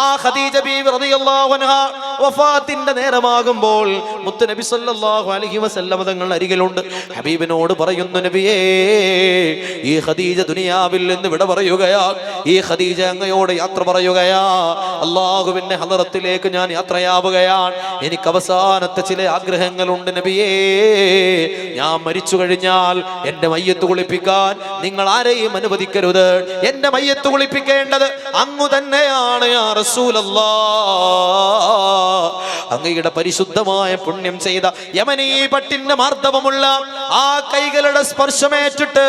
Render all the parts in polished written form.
ആ ഖദീജ ബീവി റളിയല്ലാഹു അൻഹ വഫാത്തിന്റെ നേരമാകുമ്പോൾ മുത്ത് നബി സല്ലല്ലാഹു അലൈഹി വസല്ലം തങ്ങൾ അരികിലുണ്ട്. ഹബീബിനോട് പറയുന്നു, നബിയേ, ഈ ഖദീജ ദുനിയാവിൽ നിന്ന് വിട പറയുകയാ. ഈ ഖദീജ അങ്ങയോട് യാത്ര പറയുകയാ. അല്ലാഹുവിന്റെ ഹദറത്തിലേക്ക് ഞാൻ യാത്രയാവുകയാണ്. എനിക്ക് അവസാനത്തെ ചില ആഗ്രഹങ്ങളുണ്ട് നബിയേ. ഞാൻ മരിച്ചു കഴിഞ്ഞാൽ എന്റെ മയ്യത്ത് കുളിപ്പിക്കാൻ നിങ്ങൾ ആരെയും അനുവദിക്കരുത്. എന്റെ മയ്യത്ത് കുളിപ്പിക്കേണ്ടത് അങ്ങു തന്നെയാണ് യാ റസൂലല്ലാഹ്. അങ്ങയുടെ പരിശുദ്ധമായ പുണ്യം ചെയ്ത യമനീ പട്ടിന്റെ മാർദ്ദവമുള്ള ആ കൈകളുടെ സ്പർശമേറ്റിട്ട്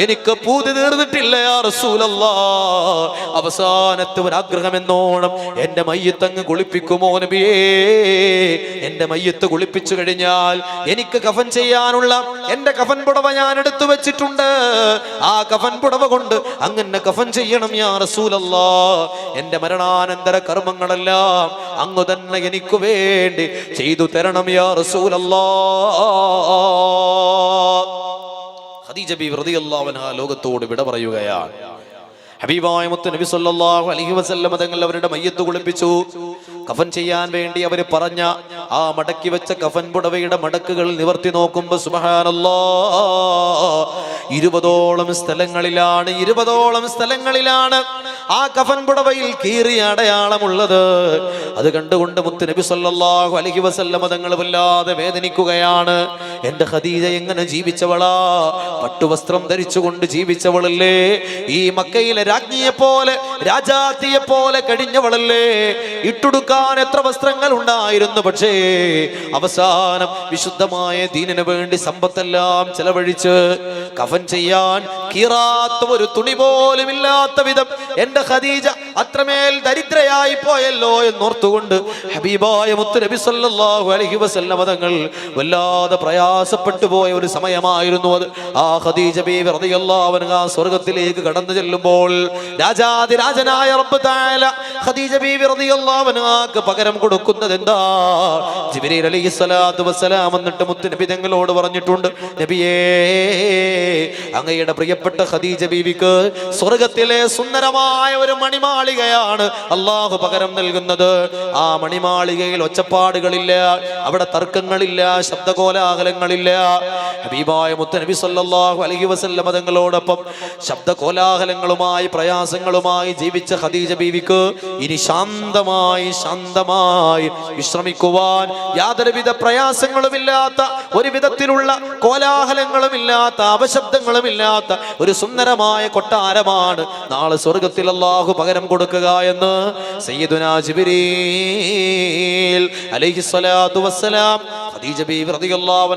എനിക്ക് പൂതി തീർന്നിട്ടില്ല യാ റസൂലല്ലാഹ്. അവസാനത്തെ ഒരാഗ്രഹം എന്നോണം എന്റെ മയ്യത്ത് അങ്ങ് കുളിപ്പിക്കുമോ നബിയേ? എന്റെ മയ്യത്ത് കുളിപ്പിച്ചു കഴിഞ്ഞാൽ എനിക്ക് കഫൻ ചെയ്യാനുള്ള എന്റെ കഫൻ പുടവ ഞാൻ എടുത്തു വെച്ചിട്ടുണ്ട്. ആ കഫൻ പുടവ കൊണ്ട് അങ്ങനെ കഫൻ ചെയ്യണം യാ റസൂലല്ലാഹ്. എന്റെ മരണാനന്തര കർമ്മങ്ങളെല്ലാം അങ്ങ് തന്നെ എനിക്ക് വേണ്ടി ചെയ്തു തരണം യാ റസൂലല്ലാഹ്. ഖദീജ ബീവി റളിയല്ലാഹു അൻഹ ലോകത്തോട് വിട പറയുകയാണ്. ഹബീബായ മുത്ത് നബി സല്ലല്ലാഹു അലൈഹി വസല്ലം തങ്ങൾ അവരുടെ മയ്യത്ത് കുളിപ്പിച്ചു. കഫൻ ചെയ്യാൻ വേണ്ടി അവർ പറഞ്ഞ ആ മടക്കി വെച്ച കഫൻ പുടവയുടെ മടക്കുകൾ നിവർത്തി നോക്കുമ്പോൾ സുബ്ഹാനല്ലാഹ് 20ഓളം സ്ഥലങ്ങളിലാണ് ആ കഫൻ പുടവയിൽ കീറിയ അടയാളമുള്ളത്. അത് കണ്ടുകൊണ്ട് മുത്ത് നബി സല്ലല്ലാഹു അലൈഹി വസല്ലം തങ്ങൾ വല്ലാതെ വേദനിക്കുകയാണ്. എന്റെ ഖദീജ എങ്ങനെ ജീവിച്ചവളാ? പട്ടുവസ്ത്രം ധരിച്ചുകൊണ്ട് ജീവിച്ചവളല്ലേ? ഈ മക്കയിലെ രാജ്ഞിയെ പോലെ, രാജാത്തിയെ പോലെ കഴിഞ്ഞവളല്ലേ? ഇട്ടുടുക്കാൻ എത്ര വസ്ത്രങ്ങൾ ഉണ്ടായിരുന്നു. പക്ഷേ അവസാനം വിശുദ്ധമായ ദീനിന് വേണ്ടി സമ്പത്തെല്ലാം ചെലവഴിച്ച് കഫൻ ചെയ്യാൻ കീറാത്ത ഒരു തുണി പോലും ഇല്ലാത്ത വിധം എന്റെ ഖദീജ അത്രമേൽ ദരിദ്രയായി പോയല്ലോ എന്നോർത്തുകൊണ്ട് ഹബീബായ മുത്ത് നബി സല്ലല്ലാഹു അലൈഹി വസല്ലം തങ്ങൾ വല്ലാതെ പ്രയാസപ്പെട്ടു പോയ ഒരു സമയമായിരുന്നു അത്. ആ ഖദീജ ബീവി റളിയല്ലാഹു അൻഹ സ്വർഗ്ഗത്തിലേക്ക് കടന്നു ചെല്ലുമ്പോൾ രാജാതിരാജനായ റബ്ബ് തആല ഖദീജ ബീവി റളിയല്ലാഹു അൻഹക്ക് പകരം കൊടുക്കുന്നത് എന്താ? ജിബ്രീൽ അലൈഹിസ്സലാത്തു വസ്സലാം എന്നിട്ട് മുത്ത് നബി തങ്ങളോട് പറഞ്ഞിട്ടുണ്ട്, നബിയേ, അങ്ങയുടെ പ്രിയപ്പെട്ട ഖദീജ ബീവിക്ക് സ്വർഗ്ഗത്തിലെ സുന്ദരമായ ഒരു മണിമാളികയാണ് അല്ലാഹു പകരം നൽകുന്നത്. ആ മണിമാളികയിൽ ഒച്ചപ്പാടുകളില്ല, അവിടെ തർക്കങ്ങളില്ല, ശബ്ദകോലാഹലങ്ങളില്ല. ഹബീബായ മുത്ത് നബി സല്ലല്ലാഹു അലൈഹി വസല്ലം തങ്ങളോടൊപ്പം ശബ്ദകോലാഹലങ്ങളുമായി പ്രയാസങ്ങളുമായി ജീവിച്ച ഖദീജ ബീവിക്ക് ഇനി ശാന്തമായി വിശ്രമിക്കുവാൻ യാതൊരുവിധ പ്രയാസങ്ങളുമില്ലാത്ത, ഒരു വിധത്തിലുള്ള കോലാഹലങ്ങളുമില്ലാത്ത, അപശബ്ദങ്ങളുമില്ലാത്ത ഒരു സുന്ദരമായ കൊട്ടാരമാണ് നാളെ സ്വർഗ്ഗത്തിൽ അല്ലാഹു പകരം കൊടുക്കുക എന്ന് സയ്യിദുനാ ജിബ്രീൽ അലൈഹിസ്സലാത്തു വസ്സലാം ഖദീജ ബീവി റളിയല്ലാഹു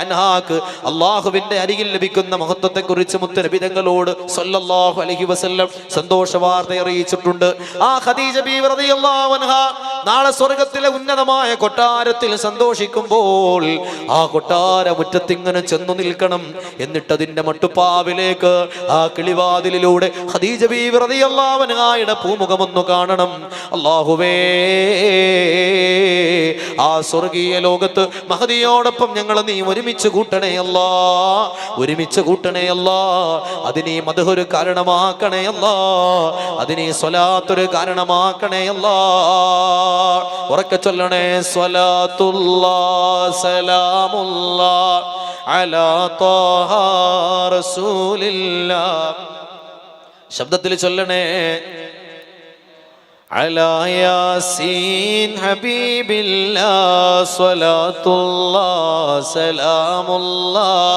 അൻഹാക്ക് അല്ലാഹുവിന്റെ അരികിൽ ലഭിക്കുന്ന മഹത്വത്തെക്കുറിച്ച് മുത്ത് നബി തങ്ങളോട് സല്ലല്ലാഹു അലൈഹി വസല്ലം സന്തോഷ വാർത്ത അറിയിച്ചിട്ടുണ്ട്. ആ ഖദീജ ബീവി റളിയല്ലാഹു അൻഹ നാളെ സ്വർഗ്ഗത്തിലെ ഉന്നതമായ കൊട്ടാരത്തിൽ സന്തോഷിക്കുമ്പോൾ ആ കൊട്ടാര മുറ്റത്തിങ്ങനെ ചെന്നു നിൽക്കണം. എന്നിട്ട് അതിന്റെ മട്ടുപ്പാവിലേക്ക് ആ കിളിവാതിലിലൂടെ ഖദീജ ബീവി റളിയല്ലാഹു അൻഹയുടെ പൂമുഖമൊന്നു കാണണം. അല്ലാഹുവേ, ആ സ്വർഗീയ ലോകത്ത് മഹദിയോടൊപ്പം ഞങ്ങൾ നീ ഒരുമിച്ച് കൂട്ടണേ അല്ലാ, ഒരുമിച്ച് കൂട്ടണേ അല്ലാ. അതിനെ മദ്ഹൊരു കാരണമാക്കണേ അല്ലാ, അതിനെ സ്വലാത്തൊരു കാരണമാക്കണേ അല്ലാ. ഉറക്കെ ചൊല്ലണേ, സ്വലാത്തുല്ലാഹ് സലാമുല്ലാഹ് അലാ ത്വാഹ റസൂലില്ലാഹ്. ശബ്ദത്തിൽ ചൊല്ലണേ, അലാ യാസീൻ ഹബീബില്ലാഹ് സ്വലാത്തുല്ലാഹ് സലാമുല്ലാഹ്.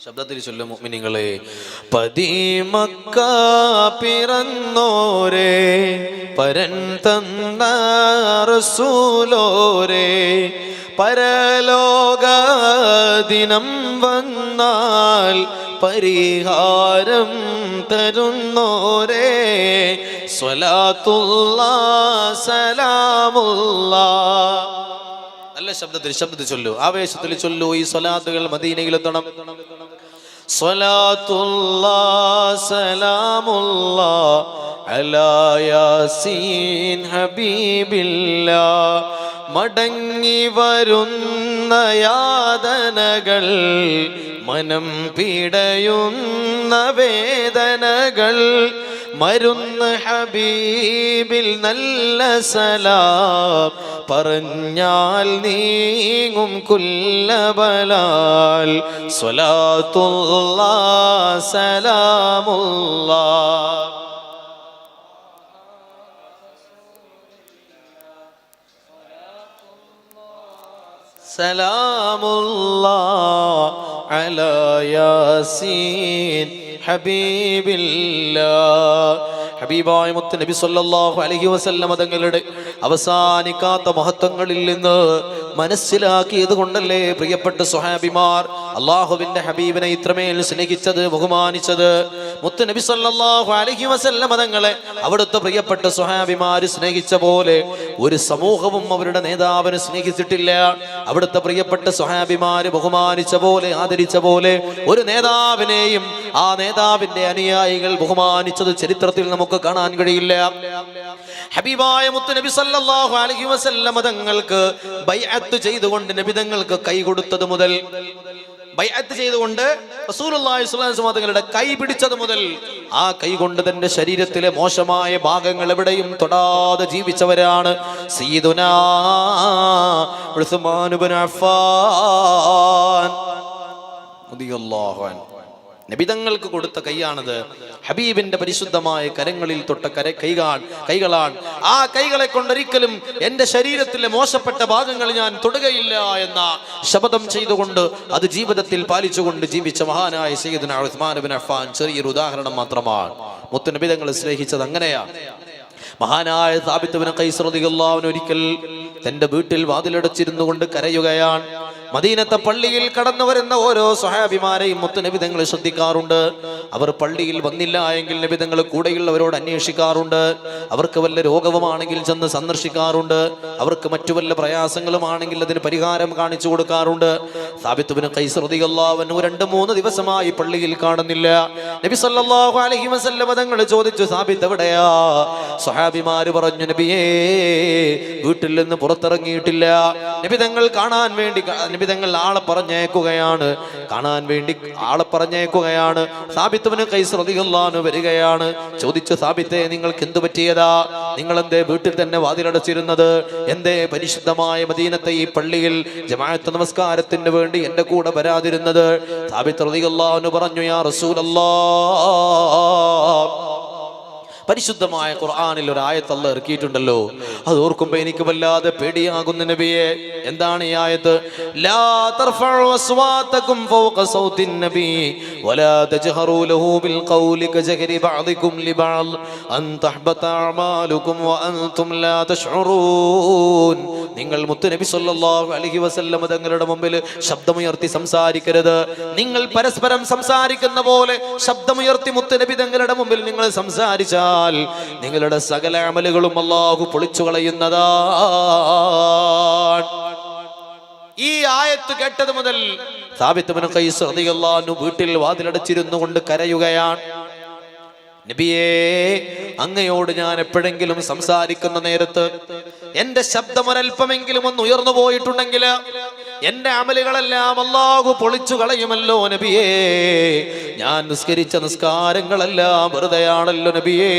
ശബ്ദത്തിൽ ചൊല്ലും മുഅ്മിനീങ്ങളെ. പതിമക്ക പിറന്നോരേ, പരൻ തന്ന റസൂലോരേ, പരലോക ദിനം വന്നാൽ പരിഹാരം തരുന്നോരേ, സ്വലാത്തുല്ലാഹ് സലാമുല്ലാഹ്. നല്ല ശബ്ദത്തിൽ ചൊല്ലൂ, ആവേശത്തിൽ ചൊല്ലൂ. ഈ സ്വലാത്തുകൾ മദീനയിലെത്തണം. സ്വലാത്തുല്ലാഹ് സലാമുല്ലാഹ് അലാ യാസീൻ ഹബീബില്ലാഹ്. മടങ്ങി വരുന്ന യാതനകൾ, മനം പിടയുന്ന വേദനകൾ, മരുന്ന് ഹബീബിൽ നല്ല സലാം പറഞ്ഞാൽ നീങ്ങും കുല്ലബലാൽ. സ്വലാത്തുല്ലാഹ് സലാമുല്ലാഹ്. സലാമുല്ലാഹ് അലാ യാസീൻ ഹബീബില്ലാഹ്. ഹബീബായ മുത്ത് നബി സല്ലല്ലാഹു അലൈഹി വസല്ലം തങ്ങളുടെ അവസാനിക്കാത്ത മഹത്വങ്ങളിൽ നിന്ന് മനസ്സിലാക്കിയത് കൊണ്ടല്ലേ പ്രിയപ്പെട്ട സ്വഹാബിമാർ അള്ളാഹുവിന്റെ ഹബീബിനെ ഇത്രമേൽ സ്നേഹിച്ചത്, ബഹുമാനിച്ചത്. മുത്ത് നബി സല്ലല്ലാഹു അലൈഹി വസല്ലം തങ്ങളെ അവിടുത്തെ പ്രിയപ്പെട്ട സ്വഹാബിമാര് സ്നേഹിച്ച പോലെ ഒരു സമൂഹവും അവരുടെ നേതാവിനെ സ്നേഹിച്ചിട്ടില്ല. അവിടുത്തെ പ്രിയപ്പെട്ട സ്വഹാബിമാര് ബഹുമാനിച്ച പോലെ, ആദരിച്ച പോലെ ഒരു നേതാവിനെയും ആ നേതാവിന്റെ അനുയായികൾ ബഹുമാനിച്ചത് ചരിത്രത്തിൽ നമുക്ക് കാണാൻ കഴിയില്ല. ഹബീബായ മുത്ത് നബി സല്ലല്ലാഹു അലൈഹി വസല്ലം തങ്ങൾക്ക് ബൈഅത്ത് ചെയ്തുകൊണ്ട് നബി തങ്ങൾക്ക് കൈ കൊടുത്തത് മുതൽ, ബൈഅത്ത് ചെയ്തുകൊണ്ട് റസൂലുള്ളാഹി സ്വല്ലല്ലാഹു അലൈഹി വസല്ലം തങ്ങളുടെ കൈ പിടിച്ചത് മുതൽ ആ കൈ കൊണ്ട് തന്റെ ശരീരത്തിലെ മോശമായ ഭാഗങ്ങൾ എവിടെയും തൊടാതെ ജീവിച്ചവരാണ് സയ്യിദുനാ ഉസ്മാൻ ഇബ്നു അഫ്ഫാൻ റളിയല്ലാഹു അൻഹു. നബിതങ്ങൾക്ക് കൊടുത്ത കൈയാണത്. ഹബീബിന്റെ പരിശുദ്ധമായ കരങ്ങളിൽ തൊട്ട കൈകളാണ്. ആ കൈകളെ കൊണ്ടൊരിക്കലും എന്റെ ശരീരത്തിലെ മോശപ്പെട്ട ഭാഗങ്ങൾ ഞാൻ തൊടുകയില്ല എന്ന ശപഥം ചെയ്തുകൊണ്ട് അത് ജീവിതത്തിൽ പാലിച്ചുകൊണ്ട് ജീവിച്ച മഹാനായ സയ്യിദുനാ ഉസ്മാൻ ഇബ്നു അഫ്ഫാൻ ചെറിയൊരു ഉദാഹരണം മാത്രമാണ്. മുത്ത് നബിതങ്ങളെ സ്നേഹിച്ചത് അങ്ങനെയാണ്. മഹാനായ സാബിത്ത് ഇബ്നു ഖൈസ് റളിയല്ലാഹു അൻഹു ഒരിക്കൽ തന്റെ വീട്ടിൽ വാതിലടച്ചിരുന്നു കൊണ്ട് കരയുകയാണ്. മദീനത്തെ പള്ളിയിൽ കടന്നു വരുന്ന ഓരോ സ്വഹാബിമാരെയും മുത്ത് നബി തങ്ങൾ ശ്രദ്ധിക്കാറുണ്ട്. അവർ പള്ളിയിൽ വന്നില്ല എങ്കിൽ നബി തങ്ങൾ കൂടെയുള്ളവരോട് അന്വേഷിക്കാറുണ്ട്. അവർക്ക് വല്ല രോഗവുമാണെങ്കിൽ ചെന്ന് സന്ദർശിക്കാറുണ്ട്. അവർക്ക് മറ്റു വല്ല പ്രയാസങ്ങളുമാണെങ്കിൽ അതിന് പരിഹാരം കാണിച്ചു കൊടുക്കാറുണ്ട്. സാബിത്ത് ഇബ്നു ഖൈസ് റളിയല്ലാഹു അൻഹു 2-3 ദിവസമായി പള്ളിയിൽ കാണുന്നില്ല. നബി സല്ലല്ലാഹു അലൈഹി വസല്ലം തങ്ങൾ ചോദിച്ചു, സാബിത്ത് എവിടെയാ? സ്വഹാബിമാര് പറഞ്ഞു, നബിയേ വീട്ടിൽ നിന്ന് പുറത്തിറങ്ങിയിട്ടില്ല. നബി തങ്ങൾ കാണാൻ വേണ്ടി കാണാൻ വേണ്ടി ആളെ പറഞ്ഞേക്കുകയാണ്. സാബിത്ത് ഇബ്നു ഖൈസ് റളിയല്ലാഹു അൻഹു വരികയാണ്. ചോദിച്ചു, സാബിത്തേ നിങ്ങൾക്ക് എന്തു പറ്റിയതാ? നിങ്ങൾ എന്തേ വീട്ടിൽ തന്നെ വാതിലടച്ചിരുന്നത്? എന്തേ പരിശുദ്ധമായ മദീനത്തെ ഈ പള്ളിയിൽ ജമാഅത്ത് നമസ്കാരത്തിന് വേണ്ടി എന്റെ കൂടെ വരാതിരുന്നത്? സാബിത്ത് റളിയല്ലാഹു അൻഹു പറഞ്ഞു, യാ റസൂലല്ലാഹ്, പരിശുദ്ധമായ ഖുർആനിൽ ഒരു ആയത്ത് അല്ലാഹ് ഇറക്കിയിട്ടുണ്ടല്ലോ, അത് ഓർക്കുമ്പോ എനിക്ക് വല്ലാതെ പേടിയാകുന്നു നബിയെ. എന്താണ് ഈ ആയത്ത്? ലാ തർഫഉ അസ്വാതകും ഫൗഖ സൗത്തിൻ നബി വലാ തജ്ഹറൂ ലഹു ബിൽ ഖൗലി കജഹരി ബഅദികും ലിബഅദ് അൻ തഹ്ബത അഅമാലുകും വഅൻതും ലാ തശ്ഉറൂൻ. നിങ്ങൾ മുത്ത് നബി സല്ലല്ലാഹു അലൈഹി വസല്ലം തങ്ങളുടെ മുമ്പിൽ ശബ്ദമുയർത്തി സംസാരിക്കരുത്. നിങ്ങൾ പരസ്പരം സംസാരിക്കുന്ന പോലെ ശബ്ദമുയർത്തി മുത്ത് നബി തങ്ങളുടെ മുമ്പിൽ നിങ്ങൾ സംസാരിച്ചാൽ നിങ്ങളുടെ സകല അമലുകളും അല്ലാഹു പൊളിച്ചു കളയുന്നതാണ്. ഈ ആയത്ത് കേട്ടത് മുതൽ സാബിത്ത് ഇബ്നു ഖൈസ് റളിയല്ലാഹു അൻഹു വീട്ടിൽ വാതിലടച്ചിരുന്നു കൊണ്ട് കരയുകയാണ്. നബിയേ, അങ്ങയോട് ഞാൻ എപ്പോഴെങ്കിലും സംസാരിക്കുന്ന നേരത്ത് എന്റെ ശബ്ദം ഒരൽപ്പമെങ്കിലും ഒന്ന് ഉയർന്നു പോയിട്ടുണ്ടെങ്കിൽ എന്റെ അമലുകളെല്ലാം അല്ലാഹു പൊളിച്ചു കളയുമല്ലോ നബിയേ. ഞാൻ നിസ്കരിച്ച നിസ്കാരങ്ങളെല്ലാം വെറുതെയാണല്ലോ നബിയേ.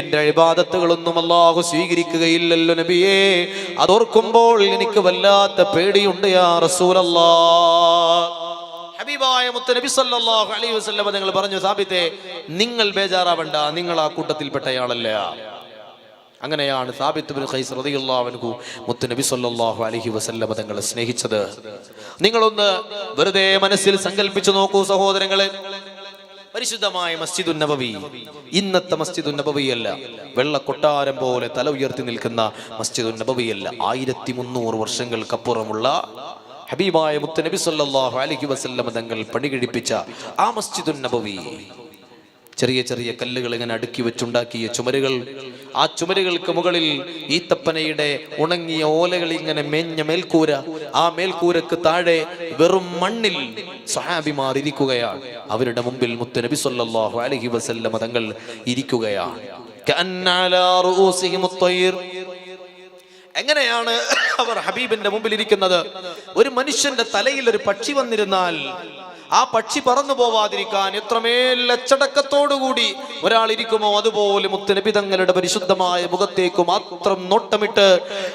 എന്റെ ഇബാദത്തുകളൊന്നും അല്ലാഹു സ്വീകരിക്കുകയില്ലല്ലോ നബിയേ. അതോർക്കുമ്പോൾ എനിക്ക് വല്ലാത്ത പേടിയുണ്ട് യാ റസൂലല്ലാഹ്. ഹബീബായ മുത്ത് നബി സല്ലല്ലാഹു അലൈഹി വസല്ലം നിങ്ങൾ പറഞ്ഞു, സാബിത്തേ നിങ്ങൾ ബേജാറാവണ്ട, നിങ്ങൾ ആ കൂട്ടത്തിൽപ്പെട്ടയാളല്ല. അങ്ങനെയാണ് സാബിത്ത് ഇബ്നു ഖൈസ് റളിയല്ലാഹു അൻഹു മുത്ത് നബി സല്ലല്ലാഹു അലൈഹി വസല്ലം തങ്ങളെ സ്നേഹിച്ചത്. നിങ്ങളൊന്ന് വെറുതെ മനസ്സിൽ സങ്കല്പിച്ചു നോക്കൂ സഹോദരങ്ങളെ. പരിശുദ്ധമായ മസ്ജിദുൻ നബവി ഇന്നത്തെ മസ്ജിദുൻ നബവിയല്ല, വെള്ള കൊട്ടാരം പോലെ തല ഉയർത്തി നിൽക്കുന്ന മസ്ജിദുൻ നബവിയല്ല. 1300 വർഷങ്ങൾക്കപ്പുറമുള്ള ഹബീബായ മുത്ത് നബി സല്ലല്ലാഹു അലൈഹി വസല്ലം തങ്ങൾ പണികഴിപ്പിച്ച ആ മസ്ജിദുൻ നബവി, ചെറിയ ചെറിയ കല്ലുകൾ ഇങ്ങനെ അടുക്കി വെച്ചുണ്ടാക്കിയ ചുമരുകൾ, ആ ചുമരുകൾക്ക് മുകളിൽ ഈത്തപ്പനയുടെ ഉണങ്ങിയ ഓലകൾ ഇങ്ങനെ മേഞ്ഞ മേൽക്കൂര, ആ മേൽക്കൂരക്ക് താഴെ വെറും മണ്ണിൽ സ്വഹാബിമാർ ഇരിക്കുകയാണ്. അവരുടെ മുമ്പിൽ മുത്ത് നബി സല്ലല്ലാഹു അലൈഹി വസല്ലം തങ്ങൾ ഇരിക്കുകയാണ്. കഅന്ന അലാ റൂസിഹിം അത്തയ്ർ. എങ്ങനെയാണ് അവർ ഹബീബിന്റെ മുമ്പിൽ ഇരിക്കുന്നത്. ഒരു മനുഷ്യന്റെ തലയിൽ ഒരു പക്ഷി വന്നിരുന്നാൽ ആ പക്ഷി പറന്നു പോവാതിരിക്കാൻ എത്രമേൽ അച്ചടക്കത്തോടുകൂടി ഒരാൾ ഇരിക്കുമോ അതുപോലെ മുത്തുനബി തങ്ങളുടെ പരിശുദ്ധമായ മുഖത്തേക്ക് മാത്രം നോട്ടമിട്ട്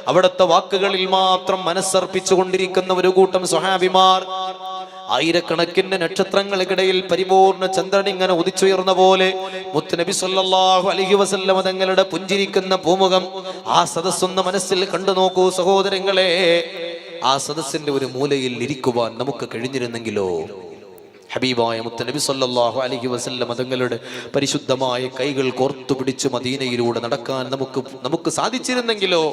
അവിടുത്തെ വാക്കുകളിൽ മാത്രം മനസ്സർപ്പിച്ചു കൊണ്ടിരിക്കുന്ന ഒരു കൂട്ടം സ്വഹാബിമാർ. ആയിരക്കണക്കിന് നക്ഷത്രങ്ങൾക്കിടയിൽ പരിപൂർണ ചന്ദ്രൻ ഇങ്ങനെ ഉദിച്ചുയർന്ന പോലെ മുത്തുനബി സല്ലല്ലാഹു അലൈഹി വസല്ലം തങ്ങളുടെ പുഞ്ചിരിക്കുന്ന പൂമുഖം ആ സദസ്സൊന്ന് മനസ്സിൽ കണ്ടു നോക്കൂ സഹോദരങ്ങളെ. ആ സദസ്സിന്റെ ഒരു മൂലയിൽ ഇരിക്കുവാൻ നമുക്ക് കഴിഞ്ഞിരുന്നെങ്കിലോ? ഹബീബായ മുത്തുനബി സല്ലല്ലാഹു അലൈഹി വസല്ലം തങ്ങളുടെ പരിശുദ്ധമായ കൈകൾ കോർത്തു പിടിച്ച് മദീനയിലൂടെ നടക്കാൻ നമുക്ക് സാധിച്ചിരുന്നെങ്കിലോ?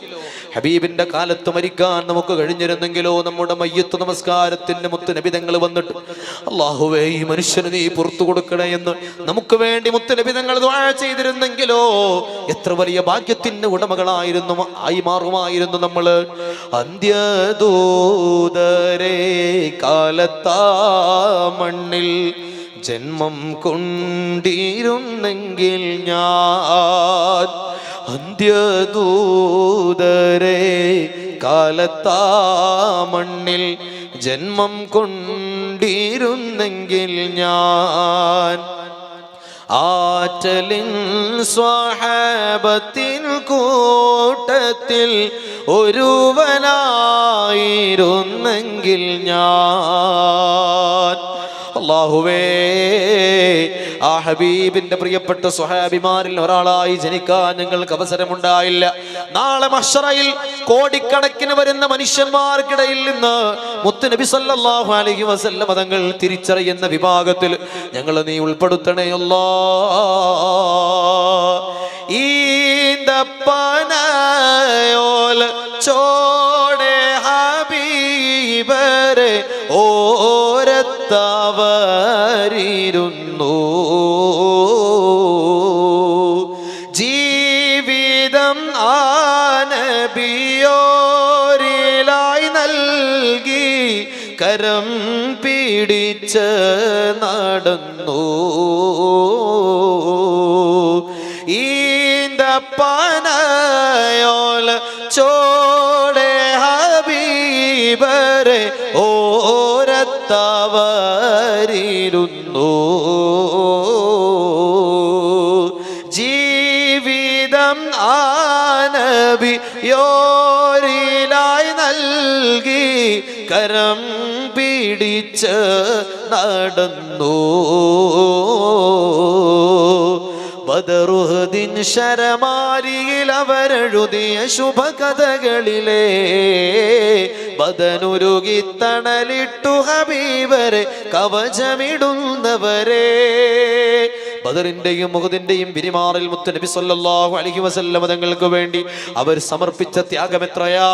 ഹബീബിന്റെ കാലത്ത് മരിക്കാൻ നമുക്ക് കഴിഞ്ഞിരുന്നെങ്കിലോ? നമ്മുടെ മയ്യത്ത് നമസ്കാരത്തിന്റെ മുത്തുനബി തങ്ങൾ വന്നിട്ട് അല്ലാഹുവേ ഈ മനുഷ്യന് നീ പുറത്തു കൊടുക്കണേ എന്ന് നമുക്ക് വേണ്ടി മുത്തുനബി തങ്ങൾ ദുആ ചെയ്തിരുന്നെങ്കിലോ? എത്ര വലിയ ഭാഗ്യത്തിന്റെ ഉടമകളായിരുന്നു ആയി മാറുമായിരുന്നു നമ്മൾ. അന്ത്യദൂതരേ കാലത്താ മണ്ണിൽ ജന്മം കൊണ്ടിരുന്നെങ്കിൽ ഞാൻ, അന്ത്യദൂതരേ കാലത്താ മണ്ണിൽ ജന്മം കൊണ്ടിരുന്നെങ്കിൽ ഞാൻ, ആറ്റലിൻ സ്വഹാബത്തിൻ കൂട്ടത്തിൽ ഒരുവനായിരുന്നെങ്കിൽ ഞാൻ. അല്ലാഹുവേ, ആ ഹബീബിന്റെ പ്രിയപ്പെട്ട സ്വഹാബിമാരിൽ ഒരാളായി ജനിക്കാൻ ഞങ്ങൾക്ക് അവസരമുണ്ടായില്ല. നാളെ മഹ്ശറയിൽ കോടിക്കണക്കിന് വരുന്ന മനുഷ്യന്മാർക്കിടയിൽ നിന്ന് മുത്തുനബി സല്ലല്ലാഹു അലൈഹി വസല്ലം തങ്ങൾ തിരിച്ചറിയുന്ന വിഭാഗത്തിൽ ഞങ്ങൾ നീ ഉൾപ്പെടുത്തണേ അല്ലാഹ്. ഈന്തപ്പനയോല ചോടെ ഹബീബരെ ഓരത്തവരിരുന്നു, ജീവിതം ആനബിയോരിലായി നൽകി കരം പിടിച്ച് നടന്നു. ഈന്തപ്പനയോല ചോടെ ഹബീബരെ ഓരത്തവരിരുന്നു, ജീവിതം ആനബിയോരിലായി നൽകി കരം പിടിച്ച് നടന്നു. ബദറുഹദിൻ ശരമാരിയിൽ അവരെഴുതിയ ശുഭകഥകളിലെ ബദനുരുകി തണലിട്ടു ഹബീബരെ കവചമിടുന്നവരെ. ബദറിന്റെയും ഉഹദിന്റെയും പിരിമാറിൽ മുത്തുനബി സല്ലല്ലാഹു അലൈഹി വസല്ലം തങ്ങൾക്ക് വേണ്ടി അവർ സമർപ്പിച്ച ത്യാഗം എത്രയാ!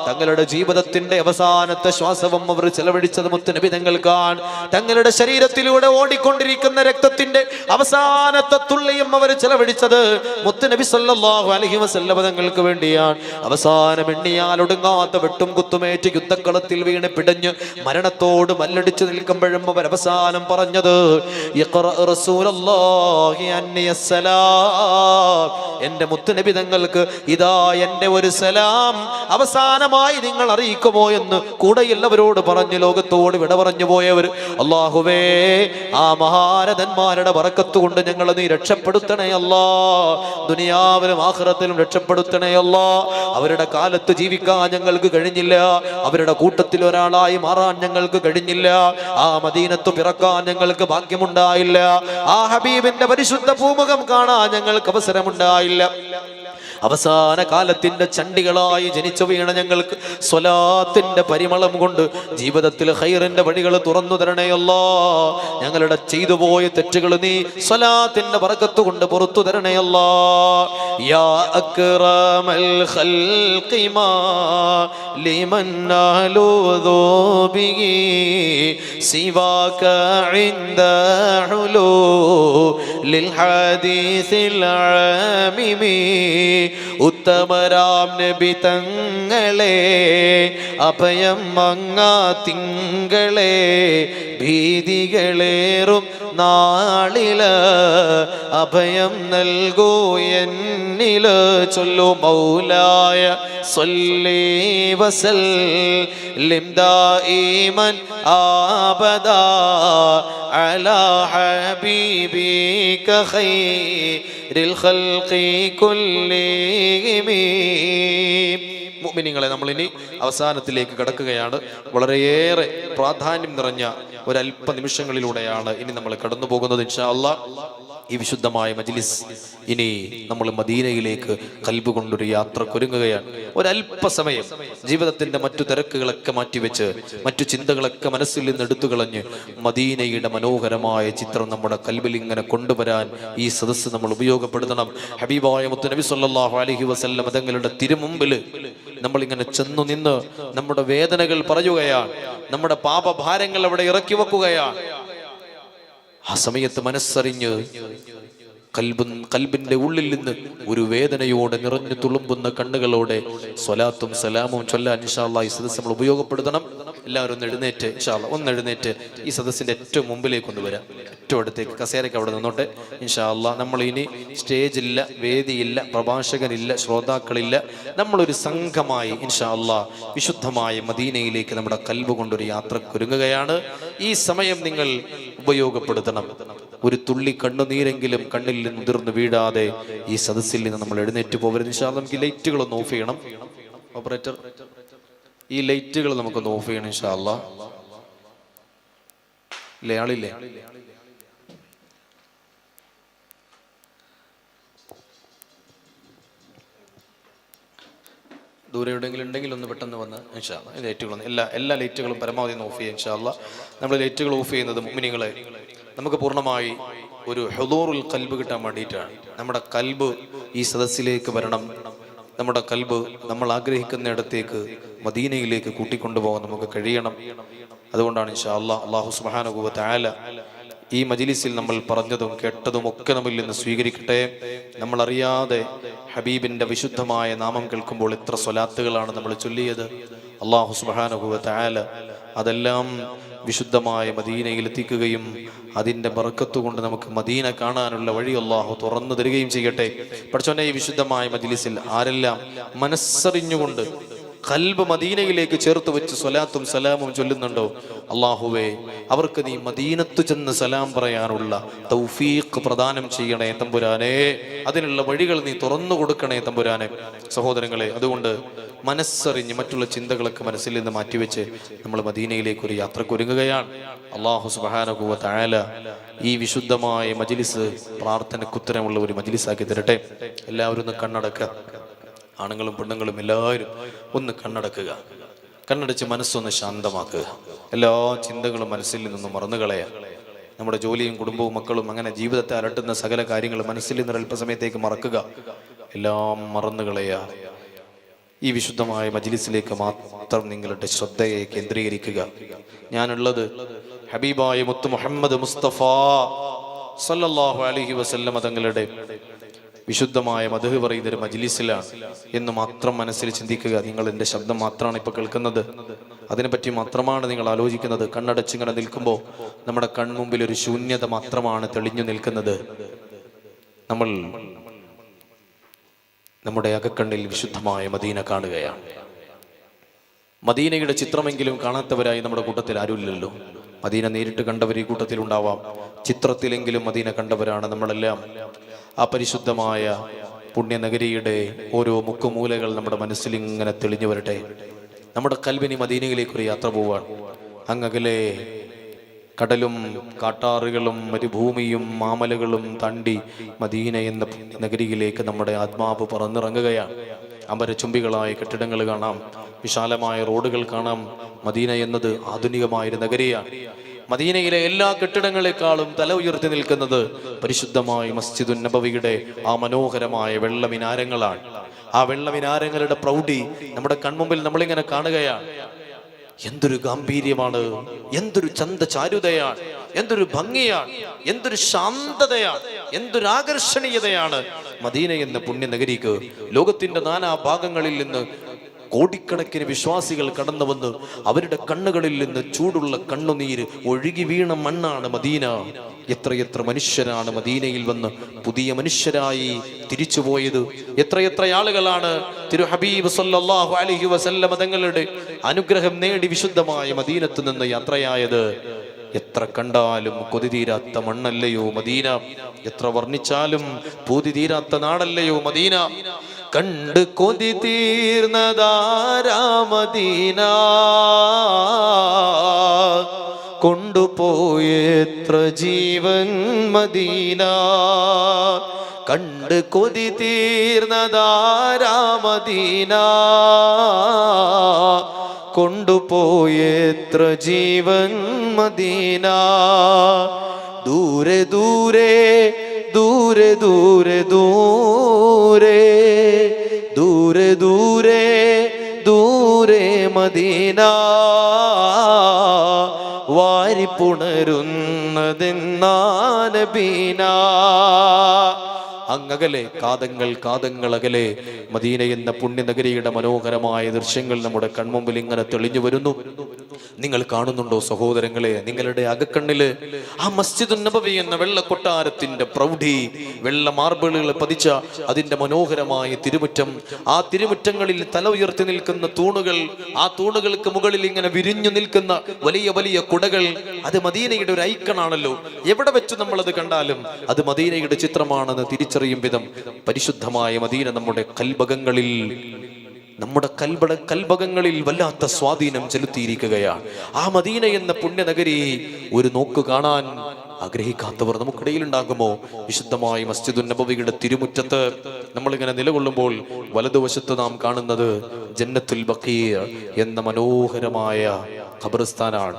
തങ്ങളുടെ ജീവിതത്തിന്റെ അവസാനത്തെ ശ്വാസവും അവർ ചെലവഴിച്ചത് മുത്തുനബി തങ്ങൾക്കാണ്. തങ്ങളുടെ ശരീരത്തിലൂടെ ഓടിക്കൊണ്ടിരിക്കുന്ന രക്തത്തിന്റെ അവസാനത്തെ തുള്ളിയും അവർ ചെലവഴിച്ചത് മുത്തുനബി സല്ലല്ലാഹു അലൈഹി വസല്ലം തങ്ങൾക്ക് വേണ്ടിയാണ്. അവസാനം എണ്ണിയാൽ ഒടുങ്ങാത്ത വെട്ടും കുത്തുമേറ്റ് യുദ്ധക്കളത്തിൽ വീണ് പിടഞ്ഞ് മരണത്തോട് മല്ലടിച്ചു നിൽക്കുമ്പോഴും അവർ അവസാനം പറഞ്ഞത് ഇഖ്റ റസൂലല്ലാഹ് എന്റെ മുത്തുനബി തങ്ങൾക്ക് ഇതാ എന്റെ ഒരു സലാം അവസാനമായി നിങ്ങൾ അറിയിക്കുമോ എന്ന് കൂടെയുള്ളവരോട് പറഞ്ഞു ലോകത്തോട് വിട പറഞ്ഞു പോയവർ. അല്ലാഹുവേ, ആ മഹാരഥന്മാരുടെ ബറക്കത്ത് കൊണ്ട് ഞങ്ങൾ നീ രക്ഷപ്പെടുത്തണേ അല്ലാ. ദുനിയാവിലും ആഖിറത്തിലും രക്ഷപ്പെടുത്തണേ അല്ലാ. അവരുടെ കാലത്ത് ജീവിക്കാൻ ഞങ്ങൾക്ക് കഴിഞ്ഞില്ല, അവരുടെ കൂട്ടത്തിൽ ഒരാളായി മാറാൻ ഞങ്ങൾക്ക് കഴിഞ്ഞില്ല, ആ മദീനത്ത് പിറക്കാൻ ഞങ്ങൾക്ക് ഭാഗ്യമുണ്ടായില്ല, ആ ഹബീബിന്റെ പരിശുദ്ധ പൂമുഖം കാണാൻ ഞങ്ങൾക്ക് അവസരമുണ്ടായില്ല. അവസാന കാലത്തിന്റെ ചണ്ടികളായി ജനിച്ചു വീണ ഞങ്ങൾക്ക് സ്വലാത്തിന്റെ പരിമളം കൊണ്ട് ജീവിതത്തിൽ ഖൈറിന്റെ വഴികൾ തുറന്നു തരണേ അല്ലാഹ്. ഞങ്ങളുടെ ചെയ്തുപോയ തെറ്റുകൾ നീ സ്വലാത്തിന്റെ ബറക്കത്ത് കൊണ്ട് പുറത്തു തരണേ അല്ലാഹ്. യാ അക്റമൽ ഖൽഖി മാ ലിമൻ അലൂദു ബിഹി സിവാക ഇൻദ ഹുലൂ ലിൽ ഹദീസിൽ ആമിമി ഉത്തമരാം നബി തങ്ങളെ അഭയം മങ്ങാ തിങ്കളെ ഭീതികളേറും നാളില് അഭയം നൽകൂ എന്നില് ചൊല്ലു മൗലായ സ്വല്ലി വസല്ലിം ദായിമൻ ആബദാ അലാ ഹബീബിക ഖൈറിൽ ഖൽഖി കുല്ലിഹിം. മുഅ്മിനീങ്ങളെ, നമ്മളിനി അവസാനത്തിലേക്ക് കടക്കുകയാണ്. വളരെയേറെ പ്രാധാന്യം നിറഞ്ഞ ഒരല്പ നിമിഷങ്ങളിലൂടെയാണ് ഇനി നമ്മൾ കടന്നു പോകുന്നത്. ഇൻഷാ അല്ലാഹ് ഈ വിശുദ്ധമായ മജ്ലിസ് ഇനി നമ്മൾ മദീനയിലേക്ക് ഖൽബ് കൊണ്ടൊരു യാത്രക്കൊരുങ്ങുകയാണ്. ഒരല്പസമയം ജീവിതത്തിന്റെ മറ്റു തിരക്കുകളൊക്കെ മാറ്റിവെച്ച് മറ്റു ചിന്തകളൊക്കെ മനസ്സിൽ നിന്ന് എടുത്തു കളഞ്ഞ് മദീനയുടെ മനോഹരമായ ചിത്രം നമ്മുടെ ഖൽബിൽ ഇങ്ങനെ കൊണ്ടുവരാൻ ഈ സദസ്സ് നമ്മൾ ഉപയോഗപ്പെടുത്തണം. ഹബീബായ മുത്ത് നബി സല്ലല്ലാഹു അലൈഹി വസല്ലം തങ്ങളുടെ തിരുമുമ്പിൽ നമ്മൾ ഇങ്ങനെ ചെന്നു നിന്ന് നമ്മുടെ വേദനകൾ പറയുകയാണ്, നമ്മുടെ പാപഭാരങ്ങൾ അവിടെ ഇറക്കി വെക്കുകയാണ്. ആ സമയത്ത് മനസ്സറിഞ്ഞ് കൽബിന്റെ ഉള്ളിൽ നിന്ന് ഒരു വേദനയോടെ നിറഞ്ഞു തുളുമ്പുന്ന കണ്ണുകളോടെ സ്വലാത്തും സലാമും ചൊല്ലാൻ ഇൻഷാ അല്ലാഹ് ഈ സദസ്സ് നമ്മൾ ഉപയോഗപ്പെടുത്തണം. എല്ലാവരും ഒന്ന് എഴുന്നേറ്റ്, ഇൻഷാ അല്ലാഹ് ഒന്ന് എഴുന്നേറ്റ് ഈ സദസ്സിന്റെ ഏറ്റവും മുമ്പിലേക്ക് ഒന്ന് വരാം. ഏറ്റവും അടുത്തേക്ക് കസേരയ്ക്ക് അവിടെ നിന്നോട്ടെ. ഇൻഷാ അല്ലാഹ് നമ്മൾ ഇനി സ്റ്റേജില്ല, വേദിയില്ല, പ്രഭാഷകനില്ല, ശ്രോതാക്കളില്ല. നമ്മളൊരു സംഘമായി ഇൻഷാ അല്ലാഹ് വിശുദ്ധമായ മദീനയിലേക്ക് നമ്മുടെ കൽബ് കൊണ്ടൊരു യാത്രക്കൊരുങ്ങുകയാണ്. ഈ സമയം നിങ്ങൾ ഉപയോഗപ്പെടുത്തണം. ഒരു തുള്ളി കണ്ണുനീരെങ്കിലും കണ്ണിൽ നിന്ന് മുതിർന്ന് വീഴാതെ ഈ സദസ്സിൽ നിന്ന് നമ്മൾ എഴുന്നേറ്റ് പോകരുത്. ഇൻഷാ അല്ലാഹ് നമുക്ക് ഈ ലൈറ്റുകളൊന്ന് ഓഫ് ചെയ്യണം. ഓപ്പറേറ്റർ, ഈ ലൈറ്റുകൾ നമുക്കൊന്ന് ഓഫ് ചെയ്യണം ഇൻഷാ അല്ലാഹ്. ഇല്ലേ, ആളില്ലേ? ദൂരെ എവിടെയെങ്കിലും ഉണ്ടെങ്കിൽ ഒന്ന് പെട്ടെന്ന് വന്ന് ഇൻഷാ അല്ലാഹ് ലൈറ്റുകളൊന്ന് എല്ലാ ലൈറ്റുകളും പരമാവധി ഒന്ന് ഓഫ് ചെയ്യുക ഇൻഷാ അല്ലാഹ്. നമ്മൾ ലൈറ്റുകൾ ഓഫ് ചെയ്യുന്നത് മുഅ്മിനീങ്ങളെ നമുക്ക് പൂർണ്ണമായി ഒരു ഹുദൂറുൽ ഖൽബ് കിട്ടാൻ വേണ്ടിയിട്ടാണ്. നമ്മുടെ കൽബ് ഈ സദസ്സിലേക്ക് വരണം. നമ്മുടെ കൽബ് നമ്മൾ ആഗ്രഹിക്കുന്ന ഇടത്തേക്ക് മദീനയിലേക്ക് കൂട്ടിക്കൊണ്ടുപോകാൻ നമുക്ക് കഴിയണം. അതുകൊണ്ടാണ് ഇൻഷാ അല്ലാഹ് അല്ലാഹു സുബ്ഹാനഹു വ തആല ഈ മജ്ലിസിൽ നമ്മൾ പറഞ്ഞതും കേട്ടതും ഒക്കെ നമ്മിൽ നിന്ന് സ്വീകരിക്കട്ടെ. നമ്മൾ അറിയാതെ ഹബീബിന്റെ വിശുദ്ധമായ നാമം കേൾക്കുമ്പോൾ എത്ര സ്വലാത്തുകളാണ് നമ്മൾ ചൊല്ലിയത്. അല്ലാഹു സുബ്ഹാനഹു വ തആല അതെല്ലാം വിശുദ്ധമായ മദീനയിൽ എത്തിക്കുകയും അതിൻ്റെ ബർക്കത്ത് കൊണ്ട് നമുക്ക് മദീന കാണാനുള്ള വഴി അല്ലാഹു തുറന്നു തരികയും ചെയ്യട്ടെ. പഠിച്ചോനെ, ഈ വിശുദ്ധമായ മജ്ലിസിൽ ആരെല്ലാം മനസ്സറിഞ്ഞുകൊണ്ട് ഖൽബ് മദീനയിലേക്ക് ചേർത്ത് വെച്ച് സ്വലാത്തും സലാമും ചൊല്ലുന്നുണ്ടോ, അല്ലാഹുവേ അവർക്ക് നീ മദീനത്തു ചെന്ന് സലാം പറയാനുള്ള തൗഫീഖ് പ്രദാനം ചെയ്യണേ തമ്പുരാനെ. അതിനുള്ള വഴികൾ നീ തുറന്നു കൊടുക്കണേ തമ്പുരാനെ. സഹോദരങ്ങളെ, അതുകൊണ്ട് മനസ്സറിഞ്ഞ് മറ്റുള്ള ചിന്തകളൊക്കെ മനസ്സിൽ നിന്ന് മാറ്റിവെച്ച് നമ്മൾ മദീനയിലേക്ക് ഒരു യാത്രക്കൊരുങ്ങുകയാണ്. അല്ലാഹു സുബ്ഹാനഹു വ തആല ഈ വിശുദ്ധമായ മജ്ലിസ് പ്രാർത്ഥനക്കുത്തരമുള്ള ഒരു മജ്ലിസാക്കി തരട്ടെ. എല്ലാവരും ഒന്ന് കണ്ണടക്കുക. ആണുങ്ങളും പെണ്ണുങ്ങളും എല്ലാവരും ഒന്ന് കണ്ണടക്കുക. കണ്ണടച്ച് മനസ്സൊന്ന് ശാന്തമാക്കുക. എല്ലാ ചിന്തകളും മനസ്സിൽ നിന്നും മറന്നുകളയാ. നമ്മുടെ ജോലിയും കുടുംബവും മക്കളും അങ്ങനെ ജീവിതത്തെ അലട്ടുന്ന സകല കാര്യങ്ങൾ മനസ്സിൽ നിന്ന് അല്പസമയത്തേക്ക് മറക്കുക. എല്ലാം മറന്നുകളയാ. ഈ വിശുദ്ധമായ മജ്ലിസിലേക്ക് മാത്രം നിങ്ങളുടെ ശ്രദ്ധയെ കേന്ദ്രീകരിക്കുക. ഞാനുള്ളത് ഹബീബായ മുത്ത് മുഹമ്മദ് മുസ്തഫ സല്ലല്ലാഹു അലൈഹി വസല്ലം തങ്ങളുടെ വിശുദ്ധമായ മദ്ഹ് പറയുന്ന ഒരു മജ്ലിസിലാണ് എന്ന് മാത്രം മനസ്സിൽ ചിന്തിക്കുക. നിങ്ങൾ എൻ്റെ ശബ്ദം മാത്രമാണ് ഇപ്പോൾ കേൾക്കുന്നത്, അതിനെപ്പറ്റി മാത്രമാണ് നിങ്ങൾ ആലോചിക്കുന്നത്. കണ്ണടച്ചിങ്ങനെ നിൽക്കുമ്പോൾ നമ്മുടെ കൺമുമ്പിൽ ഒരു ശൂന്യത മാത്രമാണ് തെളിഞ്ഞു നിൽക്കുന്നത്. നമ്മൾ നമ്മുടെ അകക്കണ്ണിൽ വിശുദ്ധമായ മദീന കാണുകയാണ്. മദീനയുടെ ചിത്രമെങ്കിലും കാണാത്തവരായി നമ്മുടെ കൂട്ടത്തിൽ ആരുമില്ലല്ലോ. മദീന നേരിട്ട് കണ്ടവർ ഈ കൂട്ടത്തിൽ ഉണ്ടാവാം, ചിത്രത്തിലെങ്കിലും മദീന കണ്ടവരാണ് നമ്മളെല്ലാം. ആ പരിശുദ്ധമായ പുണ്യനഗരിയുടെ ഓരോ മുക്കുമൂലകൾ നമ്മുടെ മനസ്സിൽ ഇങ്ങനെ തെളിഞ്ഞു വരട്ടെ. നമ്മുടെ കൽബിനി മദീനയിലേക്കൊരു യാത്ര പോവാണ്. അങ്ങകലെ കടലും കാട്ടാറുകളും മരുഭൂമിയും മാമലകളും താണ്ടി മദീന എന്ന നഗരിയിലേക്ക് നമ്മുടെ ആത്മാവ് പറന്നിറങ്ങുകയാണ്. അമരചുംബികളായ കെട്ടിടങ്ങൾ കാണാം, വിശാലമായ റോഡുകൾ കാണാം. മദീന എന്നത് ആധുനികമായൊരു നഗരിയാണ്. മദീനയിലെ എല്ലാ കെട്ടിടങ്ങളെക്കാളും തല ഉയർത്തി നിൽക്കുന്നത് പരിശുദ്ധമായ മസ്ജിദുൻ നബവിയുടെ ആ മനോഹരമായ വെള്ളമിനാരങ്ങളാണ്. ആ വെള്ളമിനാരങ്ങളുടെ പ്രൗഢി നമ്മുടെ കൺമുമ്പിൽ നമ്മളിങ്ങനെ കാണുകയാണ്. എന്തൊരു ഗാംഭീര്യമാണ്, എന്തൊരു ചന്തചാരുതയാണ്, എന്തൊരു ഭംഗിയാണ്, എന്തൊരു ശാന്തതയാണ്. എന്തൊരാകർഷണീയതയാണ് മദീന എന്ന പുണ്യനഗരിക്ക്. ലോകത്തിന്റെ നാനാ ഭാഗങ്ങളിൽ നിന്ന് കോടിക്കണക്കിന് വിശ്വാസികൾ കടന്നു വന്ന് അവരുടെ കണ്ണുകളിൽ നിന്ന് ചൂടുള്ള കണ്ണുനീര് ഒഴുകി വീണ മണ്ണാണ് മദീന. എത്രയെത്ര മനുഷ്യരാണ് മദീനയിൽ വന്ന് പുതിയ മനുഷ്യരായി തിരിച്ചുപോയത്. എത്രയെത്ര ആളുകളാണ് തിരു ഹബീബ് സല്ലല്ലാഹു അലൈഹി വസല്ലം തങ്ങളുടെ അനുഗ്രഹം നേടി വിശുദ്ധമായ മദീനത്ത് നിന്ന് യാത്രയായത്. എത്ര കണ്ടാലും കൊതി തീരാത്ത മണ്ണല്ലയോ മദീന, എത്ര വർണ്ണിച്ചാലും പൂതി തീരാത്ത നാടല്ലയോ മദീന. കണ്ട് കൊതി തീർന്നതാരാ മദീന, കൊണ്ടുപോയെത്ര ജീവൻ മദീന. കണ്ട് കൊതി തീർന്നതാരാ മദീന, കൊണ്ടുപോയെത്ര ജീവൻ മദീന. ദൂരെ ദൂരെ ദൂരെ ദൂരെ ദൂരെ ദൂരെ ദൂരെ ദൂരെ മദീന. വാരിപ്പുണരുന്നതെന്നാ നബീന. അങ്ങകലെ കാതങ്ങൾ അകലെ മദീന എന്ന പുണ്യനഗരിയുടെ മനോഹരമായ ദൃശ്യങ്ങൾ നമ്മുടെ കൺമുമ്പിൽ ഇങ്ങനെ തെളിഞ്ഞു വരുന്നു. നിങ്ങൾ കാണുന്നുണ്ടോ സഹോദരങ്ങളെ? നിങ്ങളുടെ അകക്കണ്ണില് ആ മസ്ജിദുൻ നബവി എന്ന വെള്ള കൊട്ടാരത്തിന്റെ പ്രൗഢി, വെള്ള മാർബിളുകൾ പതിച്ച അതിന്റെ മനോഹരമായ തിരുമുറ്റം, ആ തിരുമുറ്റങ്ങളിൽ തല ഉയർത്തി നിൽക്കുന്ന തൂണുകൾ, ആ തൂണുകൾക്ക് മുകളിൽ ഇങ്ങനെ വിരിഞ്ഞു നിൽക്കുന്ന വലിയ വലിയ കുടകൾ, അത് മദീനയുടെ ഒരു ഐക്കണാണല്ലോ. എവിടെ വെച്ച് നമ്മളത് കണ്ടാലും അത് മദീനയുടെ ചിത്രമാണെന്ന് തിരിച്ചറിയും വിധം പരിശുദ്ധമായ മദീന നമ്മുടെ കൽബകങ്ങളിൽ വല്ലാത്ത സ്വാധീനം ചെലുത്തിയിരിക്കുകയാണ്. ആ മദീന എന്ന പുണ്യനഗരി ഒരു നോക്ക് കാണാൻ ആഗ്രഹിക്കാത്തവർ നമുക്കിടയിൽ ഉണ്ടാകുമോ? വിശുദ്ധമായ മസ്ജിദുൻ നബവിയുടെ തിരുമുറ്റത്ത് നമ്മളിങ്ങനെ നിലകൊള്ളുമ്പോൾ വലതുവശത്ത് നാം കാണുന്നത് ജന്നത്തുൽ ബഖീഅ എന്ന മനോഹരമായ ഖബർസ്ഥാനാണ്.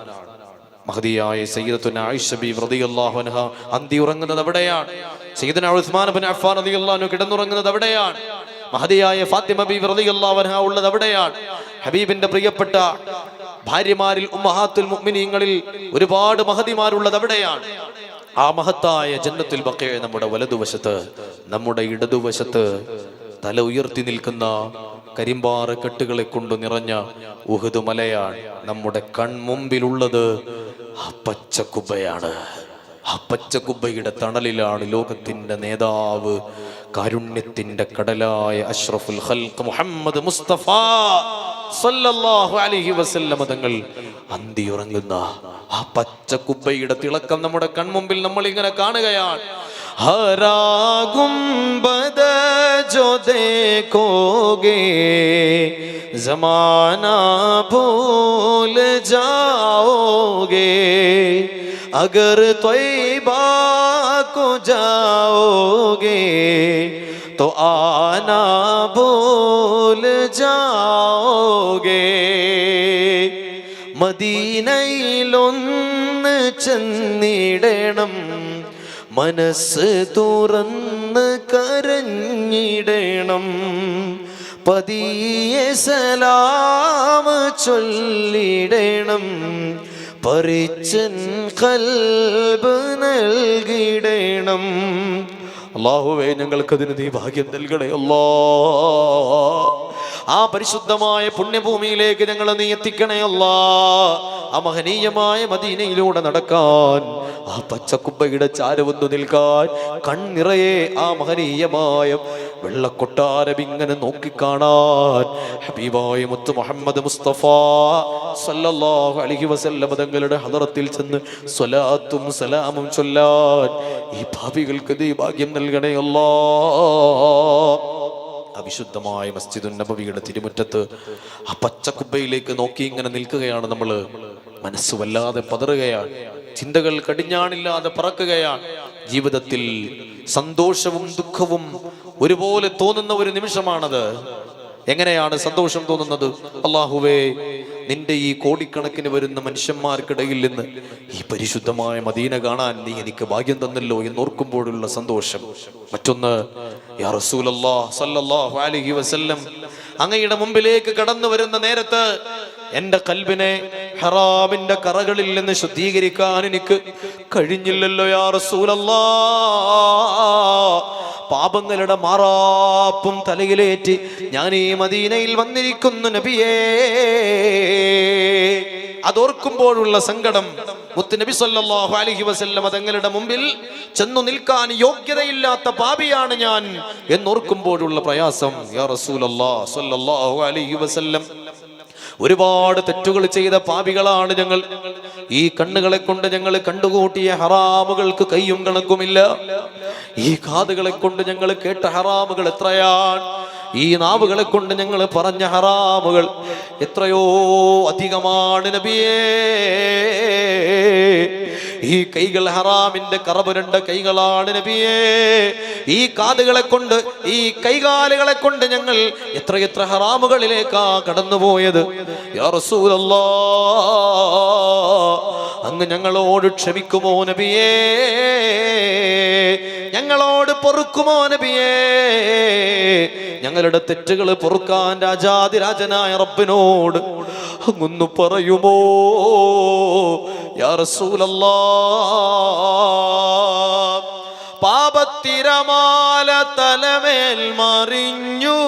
മഹദിയായ സയ്യിദത്തുന ആയിഷ ബീവി റളിയല്ലാഹു അൻഹ അന്തി ഉറങ്ങുന്നത് അവിടെയാണ്. സയ്യിദുന ഉസ്മാൻ ഇബ്നു അഫ്ഫാൻ റളിയല്ലാഹു അൻഹു കിടന്നുറങ്ങുന്നത് അവിടെയാണ്. മഹദിയായ ഫാത്തിമ ബീവി റളിയല്ലാഹു അൻഹ ഉള്ളത് അവിടെയാണ്. ഹബീബിന്റെ പ്രിയപ്പെട്ട ഭാര്യമാരിൽ ഉമ്മഹാത്തുൽ മുഅ്മിനീങ്ങളിൽ ഒരുപാട് മഹദിമാരുള്ളത് അവിടെയാണ്. ആ മഹത്തായ ജന്നത്തുൽ ബഖീഅ നമ്മുടെ വലതുവശത്ത്, നമ്മുടെ ഇടതുവശത്ത് തല ഉയർത്തി നിൽക്കുന്ന കരിമ്പാറ കെട്ടുകളെ കൊണ്ട് നിറഞ്ഞ ഉഹദ് മലയാണ്. നമ്മുടെ കൺമുമ്പിലുള്ളത് ആ പച്ചക്കുബ്ബയാണ്. ആ പച്ചക്കുബ്ബയുടെ തണലിലാണ് ലോകത്തിന്റെ നേതാവ്, കാരുണ്യത്തിന്റെ കടലായ അഷ്റഫുൽ ഖൽഖ് മുഹമ്മദ് മുസ്തഫ സല്ലല്ലാഹു അലൈഹി വസല്ലം തങ്ങൾ അന്തിയുറങ്ങുന്ന ആ പച്ചക്കുബ്ബയുടെ തിളക്കം നമ്മുടെ കൺമുമ്പിൽ നമ്മൾ ഇങ്ങനെ കാണുകയാണ്. हरा गुंबद जो देखोगे जमाना भूल जाओगे, अगर तौबा को जाओगे तो आना भूल जाओगे. മദീനയിലൊന്ന് ചെന്നിടണം, മനസ്സ് തുറന്ന് കരഞ്ഞിടണം, പതിയെ സലാം ചൊല്ലിടണം, പരിച്ചൻ ഖൽബ് നൽകിടണം. അല്ലാഹുവേ, ഞങ്ങൾക്കതിന് നീ ഭാഗ്യം നൽകണേ അല്ലാഹ്. ആ പരിശുദ്ധമായ പുണ്യഭൂമിയിലേക്ക് ഞങ്ങൾ നീ എത്തിക്കണേ അല്ലാഹ്. ആ മഹനീയമായ മദീനയിലൂടെ നടക്കാൻ, ആ പച്ചക്കുബ്ബയുടെ ചാരവന്നു നിൽക്കാൻ, കണ്ണിറയെ ആ മഹനീയമായ വെള്ളക്കൊട്ടാരം ഇങ്ങനെ നോക്കിക്കാണാൻ ഹബീബായ മുത്ത് മുഹമ്മദ് മുസ്തഫ സല്ലല്ലാഹു അലൈഹി വസല്ലം തങ്ങളുടെ ഹദറത്തിൽ ചെന്ന് സ്വലാത്തും സലാമും ചൊല്ലാൻ ഈ ഭാവികൾക്ക് നീ ഭാഗ്യം നൽകണേ അല്ലാഹ്. അവിശുദ്ധമായ മസ്ജിദുൻ നബവിയുടെ തിരുമുറ്റത്ത് ആ പച്ചക്കുബ്ബയിലേക്ക് നോക്കി ഇങ്ങനെ നിൽക്കുകയാണ് നമ്മൾ. മനസ്സ് വല്ലാതെ പതറുകയാണ്, ചിന്തകൾ കടിഞ്ഞാണില്ലാതെ പറക്കുകയാണ്. ജീവിതത്തിൽ സന്തോഷവും ദുഃഖവും ഒരുപോലെ തോന്നുന്ന ഒരു നിമിഷമാണത്. എങ്ങനെയാണ് സന്തോഷം തോന്നുന്നത്? അല്ലാഹുവേ, നിന്റെ ഈ കോടിക്കണക്കിന് വരുന്ന മനുഷ്യന്മാർക്കിടയിൽ നിന്ന് ഈ പരിശുദ്ധമായ മദീന കാണാൻ നീ എനിക്ക് ഭാഗ്യം തന്നല്ലോ എന്നോർക്കുമ്പോഴുള്ള സന്തോഷം. മറ്റൊന്ന്, യാ റസൂലല്ലാഹ് സല്ലല്ലാഹു അലൈഹി വസല്ലം അങ്ങയുടെ മുമ്പിലേക്ക് കടന്നു വരുന്ന നേരത്ത് എന്റെ കൽബിനെ ഹറാമിന്റെ കറകളിൽ നിന്ന് ശുദ്ധീകരിക്കാൻ എനിക്ക് കഴിഞ്ഞില്ലല്ലോ യാ റസൂലല്ലാഹ്. പാപങ്ങളുടെ മാറാപ്പും തലയിലേറ്റ് ഞാൻ ഈ മദീനയിൽ വന്നിരിക്കുന്നു നബിയേ. അതോർക്കുമ്പോഴുള്ള സങ്കടം, മുത്തുനബി സല്ലല്ലാഹു അലൈഹി വസല്ലം തങ്ങളുടെ മുമ്പിൽ ചെന്നു നിൽക്കാൻ യോഗ്യതയില്ലാത്ത പാപിയാണ് ഞാൻ എന്നോർക്കുമ്പോഴുള്ള പ്രയാസം. യാ റസൂലല്ലാഹ് സല്ലല്ലാഹു അലൈഹി വസല്ലം, ഒരുപാട് തെറ്റുകൾ ചെയ്ത പാപികളാണ് ഞങ്ങൾ. ഈ കണ്ണുകളെ കൊണ്ട് ഞങ്ങൾ കണ്ടുകൂട്ടിയ ഹറാമുകൾക്ക് കയ്യും കണക്കുമില്ല. ഈ കാതുകളെ കൊണ്ട് ഞങ്ങൾ കേട്ട ഹറാമുകൾ എത്രയാണ്. ഈ നാവുകളെ കൊണ്ട് ഞങ്ങൾ പറഞ്ഞ ഹറാമുകൾ എത്രയോ അധികമാണ് നബിയേ. ഈ കൈകൾ ഹറാമിന്റെ കറപുരണ്ട കൈകളാണ് നബിയേ. ഈ കാതുകളെ കൊണ്ട്, ഈ കൈകാലുകളെ കൊണ്ട് ഞങ്ങൾ എത്രയെത്ര ഹറാമുകളിലേക്കാ കടന്നുപോയത്. യാ റസൂലല്ലാഹ്, അങ്ങ് ഞങ്ങളോട് ക്ഷമിക്കുമോ നബിയേ? ഞങ്ങളോട് പൊറുക്കുമോ നബിയേ? ഞങ്ങളുടെ തെറ്റുകൾ പൊറുക്കാൻ രാജാതിരാജനായ റബ്ബിനോട് അങ്ങൊന്നു പറയുമോ യാ റസൂലല്ലാഹ്? പാപത്തിരമാല തലമേൽ മറിഞ്ഞു,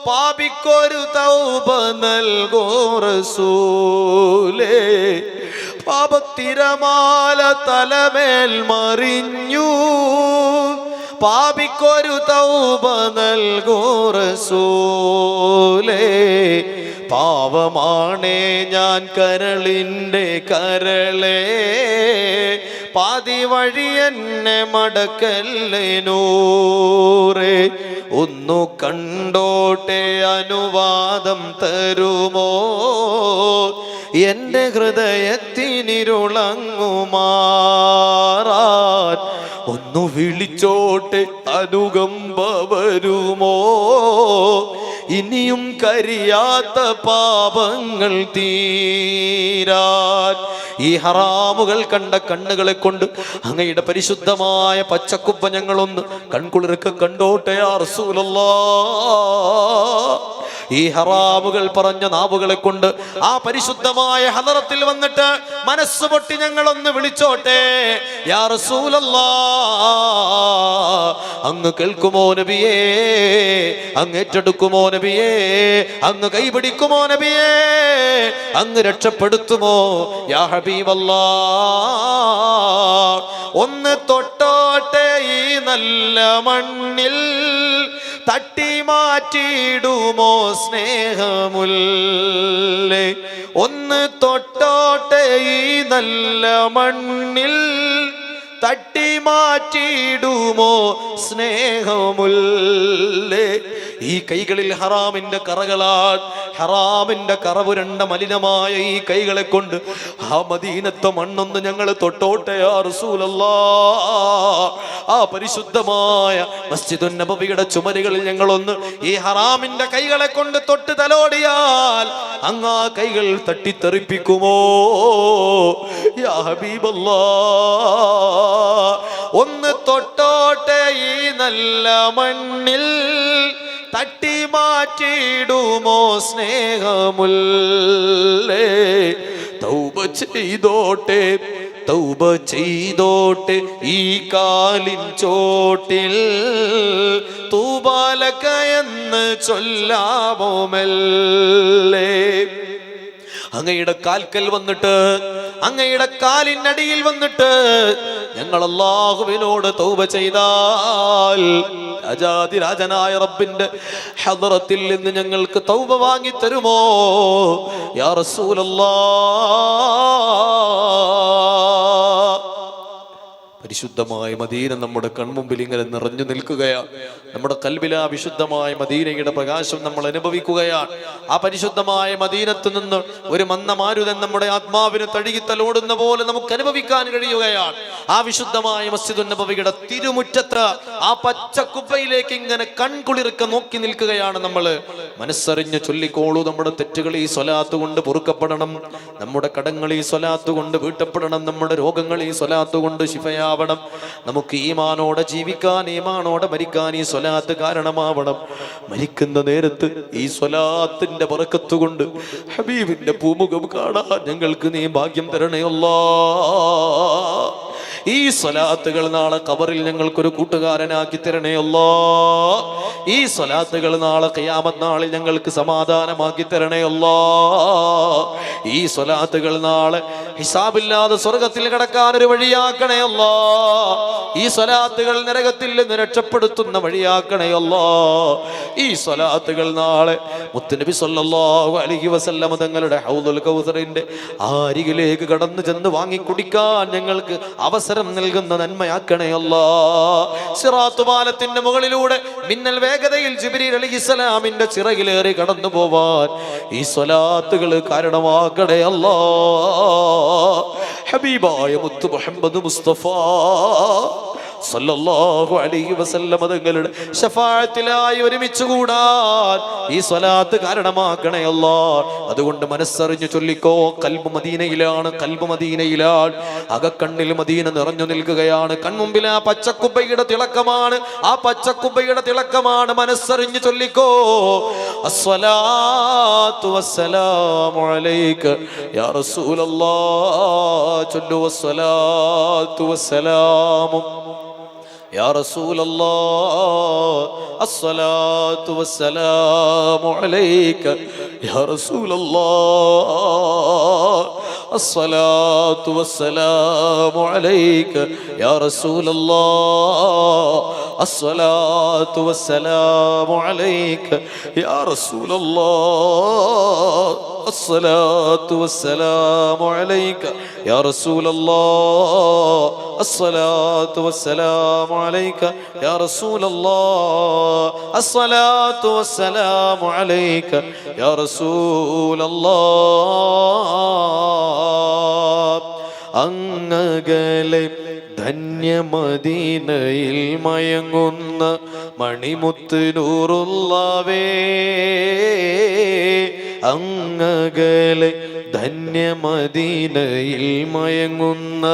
പാപിക്കൊരു തൗബ നൽകോ റസൂലേ. പാപത്തിരമാല തലമേൽ മറിഞ്ഞു, പാപിക്കൊരു തൗബ നൽകോ റസൂലേ. പാവമാണേ ഞാൻ കരളിൻ്റെ കരളേ, പാതി വഴി എന്നെ മടക്കല്ലേ നൂറേ. ഒന്നു കണ്ടോട്ടെ അനുവാദം തരുമോ? എൻ്റെ ഹൃദയത്തിനിരുളങ്ങുമാറാൻ ഒന്നു വിളിച്ചോട്ടെ അനുകമ്പ വരുമോ? ഇനിയും കരിയാത്ത പാപങ്ങൾ തീരാൻ ഈ ഹറാമുകൾ കണ്ട കണ്ണുകളെ കൊണ്ട് അങ്ങയുടെ പരിശുദ്ധമായ പച്ചക്കുപ്പ ഞങ്ങളൊന്ന് കൺകുളിരൊക്കെ കണ്ടോട്ടെ യാ റസൂലല്ലാഹ്. ഈ ഹറാമുകൾ പറഞ്ഞ നാവുകളെ കൊണ്ട് ആ പരിശുദ്ധമായ ഹദറത്തിൽ വന്നിട്ട് മനസ്സ് പൊട്ടി ഞങ്ങളൊന്ന് വിളിച്ചോട്ടെ യാ റസൂലല്ലാഹ്. അങ്ങ് കേൾക്കുമോ നബിയേ? അങ്ങ് ഏറ്റെടുക്കുമോ നബിയേ? അങ്ങ് കൈപിടിക്കുമോ നബിയേ? അങ്ങ് രക്ഷപ്പെടുത്തുമോ യാ ഹബീബല്ലാഹ്? ഒന്ന് തൊട്ടോട്ടെ ഈ നല്ല മണ്ണിൽ, തട്ടി മാറ്റിയിടുമോ സ്നേഹമുല്ലേ? ഒന്ന് തൊട്ടോട്ടെ ഈ നല്ല മണ്ണിൽ, തട്ടി മാറ്റിയിടുമോ സ്നേഹമുല്ലേ? ഈ കൈകളിൽ ഹറാമിന്റെ കറകളാൽ, ഹറാമിന്റെ കറപുരണ്ട മലിനമായ ഈ കൈകളെ കൊണ്ട് ആ മദീനത്തെ മണ്ണൊന്ന് ഞങ്ങൾ തൊട്ടോട്ടെ യാ റസൂലല്ലാഹ്. ആ പരിശുദ്ധമായ മസ്ജിദുൻ നബവിയുടെ ചുമരുകളിൽ ഞങ്ങളൊന്ന് ഈ ഹറാമിന്റെ കൈകളെ കൊണ്ട് തൊട്ട് തലോടിയാൽ അങ്ങ് ആ കൈകൾ തട്ടിത്തെറിപ്പിക്കുമോ യാ ഹബീബല്ലാഹ്? ഒന്ന് തൊട്ടോട്ടെ ഈ നല്ല മണ്ണിൽ, തട്ടി മാറ്റിയിടുമോ സ്നേഹമുല്ലേ? തൗബ ചെയ്തോട്ടെ, തൗബ ചെയ്തോട്ടെ ഈ കാലിൻ ചോട്ടിൽ, തൂബാലക എന്ന് ചൊല്ലാമോ മെല്ലെ? അങ്ങയുടെ കാൽക്കൽ വന്നിട്ട്, അങ്ങയുടെ കാലിനടിയിൽ വന്നിട്ട് ഞങ്ങൾ അല്ലാഹുവിനോട് തൗബ ചെയ്താൽ രാജാതിരാജനായ റബ്ബിന്റെ ഹദറത്തിൽ നിന്ന് ഞങ്ങൾക്ക് തൗബ വാങ്ങി തരുമോ യാ റസൂലല്ലാഹ്? പരിശുദ്ധമായ മദീന നമ്മുടെ കൺമുമ്പിൽ ഇങ്ങനെ നിറഞ്ഞു നിൽക്കുകയാണ്. നമ്മുടെ കൽബിൽ ആ വിശുദ്ധമായ മദീനയുടെ പ്രകാശം നമ്മൾ അനുഭവിക്കുകയാണ്. ആ പരിശുദ്ധമായ മദീനത്ത് നിന്ന് ഒരു മന്ദമാരുതൻ നമ്മുടെ ആത്മാവിന് തഴുകിത്തലോടുന്ന പോലെ നമുക്ക് അനുഭവിക്കാൻ കഴിയുകയാണ്. ആ വിശുദ്ധമായ മസ്ജിദുൻ നബവിയുടെ തിരുമുറ്റത്ത് ആ പച്ച കുബ്ബയിലേക്ക് ഇങ്ങനെ കൺകുളിർക്ക നോക്കി നിൽക്കുകയാണ് നമ്മൾ. മനസ്സറിഞ്ഞ് ചൊല്ലിക്കോളൂ. നമ്മുടെ തെറ്റുകൾ ഈ സ്വലാത്ത് കൊണ്ട് പൊറുക്കപ്പെടണം, നമ്മുടെ കടങ്ങൾ ഈ സ്വലാത്ത് കൊണ്ട് വീട്ടപ്പെടണം, നമ്മുടെ രോഗങ്ങൾ ഈ സ്വലാത്ത് കൊണ്ട് ശിഫയാവണം. നമുക്ക് ഈമാനോടെ ജീവിക്കാൻ, ഈമാനോടെ മരിക്കാൻ ഈ സ്വലാത്ത് കാരണമാവണം. മരിക്കുന്ന നേരത്ത് ഈ സ്വലാത്തിന്റെ ബറക്കത്ത് കൊണ്ട് ഹബീബിന്റെ പൂമുഖം കാണാൻ ഞങ്ങൾക്ക് നീ ഭാഗ്യം തരണേ അല്ലാഹ്. ഈ സ്വലാത്തുകൾ നാളെ ഖബറിൽ ഞങ്ങൾക്കൊരു കൂട്ടുകാരനാക്കി തരണേ അല്ലാഹ്. ഈ സ്വലാത്തുകൾ നാളെ ഖിയാമത്ത് നാളിൽ ഞങ്ങൾക്ക് സമാധാനമാക്കി തരണേ അല്ലാഹ്. ഈ സ്വലാത്തുകൾ നാളെ ഹിസാബില്ലാതെ സ്വർഗത്തിൽ കടക്കാൻ ഒരു വഴിയാക്കണേ അല്ലാഹ്. ഈ സ്വലാത്തുകൾ നരകത്തിൽ നിന്ന് രക്ഷപ്പെടുത്തുന്ന വഴിയാക്കണേ അല്ലാഹ്. ഈ സ്വലാത്തുകൾ നാളെ മുത്തുനബി സല്ലല്ലാഹു അലൈഹി വസല്ലം തങ്ങളുടെ ഹൗദുൽ കൗസറിന്റെ അരികിലേക്ക് കടന്നു ചെന്ന് വാങ്ങി കുടിക്കാൻ ഞങ്ങൾക്ക് അവസരം നൽകുന്ന നന്മയാക്കണേ അല്ലാഹ്. സിറാത്ത് പാലത്തിന്റെ മുകളിലൂടെ മിന്നൽ വേഗതയിൽ ജിബ്രീൽ അലൈഹിസ്സലാമിന്റെ ചിറകിലേറി കടന്നു പോവാൻ ഈ സ്വലാത്തുകൾ കാരണമാക്കണേ അല്ലാഹ്. ഹബീബായ മുത്ത് മുഹമ്മദ് മുസ്തഫ സല്ലല്ലാഹു അലൈഹി വസല്ലം തങ്ങളുടെ ശഫാഅത്തിലായി ഒരുമിച്ച് കൂടാൻ ഈ സ്വലാത്ത് കാരണമാക്കണേ അല്ലാഹ്. അതുകൊണ്ട് മനസ്സറിഞ്ഞു ചൊല്ലിക്കോ. ഖൽബ് മദീനയിലാണ്, ഖൽബ് മദീനയിലാണ്. അകക്കണ്ണിൽ മദീന നിറഞ്ഞു നിൽക്കുകയാണ്. കൺമുമ്പിൽ ആ പച്ചക്കുബ്ബയുടെ തിളക്കമാണ്, ആ പച്ചക്കുബ്ബയുടെ തിളക്കമാണ്. മനസ്സറിഞ്ഞു ചൊല്ലിക്കോ. അസ്സലാത്തു വസ്സലാമു അലൈക യാ റസൂലല്ലാഹ്. ചൊല്ലു അസ്സലാത്തു വസ്സലാമു يا رسول الله. الصلاة والسلام عليك يا رسول الله. الصلاة والسلام عليك يا رسول الله. الصلاة والسلام عليك يا رسول الله. الصلاة والسلام عليك يا رسول الله. الصلاة والسلام عليك يا رسول الله. الصلاة والسلام عليك يا رسول الله. അങ്ങകലെ ധന്യമദീനയിൽ മയങ്ങുന്ന മണിമുത്ത് നൂറുള്ളവേ. അങ്ങകലെ ധന്യമദീനയിൽ മയങ്ങുന്ന